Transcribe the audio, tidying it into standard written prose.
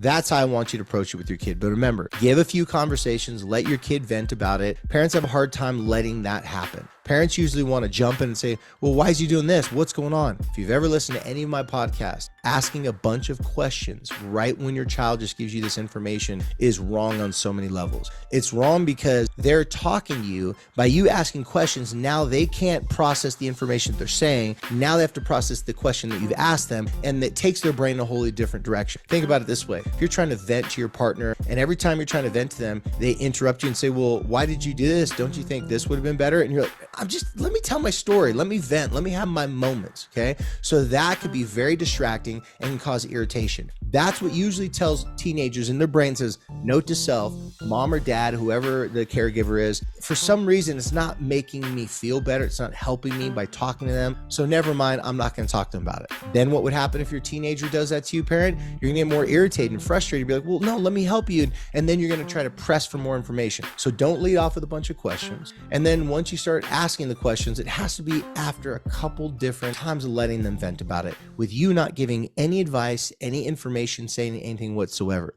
That's how I want you to approach it with your kid. But remember, give a few conversations, let your kid vent about it. Parents have a hard time letting that happen. Parents usually want to jump in and say, well, why is he doing this? What's going on? If you've ever listened to any of my podcasts, asking a bunch of questions right when your child just gives you this information is wrong on so many levels. It's wrong because they're talking to you. By you asking questions, now they can't process the information they're saying. Now they have to process the question that you've asked them, and it takes their brain in a wholly different direction. Think about it this way. If you're trying to vent to your partner, and every time you're trying to vent to them, they interrupt you and say, well, why did you do this? Don't you think this would have been better? And you're like, let me tell my story. Let me vent. Let me have my moments. Okay. So that could be very distracting and can cause irritation. That's what usually tells teenagers in their brain, says, note to self, mom or dad, whoever the caregiver is, for some reason, it's not making me feel better. It's not helping me by talking to them. So never mind, I'm not going to talk to them about it. Then what would happen if your teenager does that to you, parent? You're going to get more irritated and frustrated. Be like, well, no, let me help you. And then you're going to try to press for more information. So don't lead off with a bunch of questions. And then once you start asking the questions, it has to be after a couple different times of letting them vent about it, with you not giving any advice, any information, saying anything whatsoever.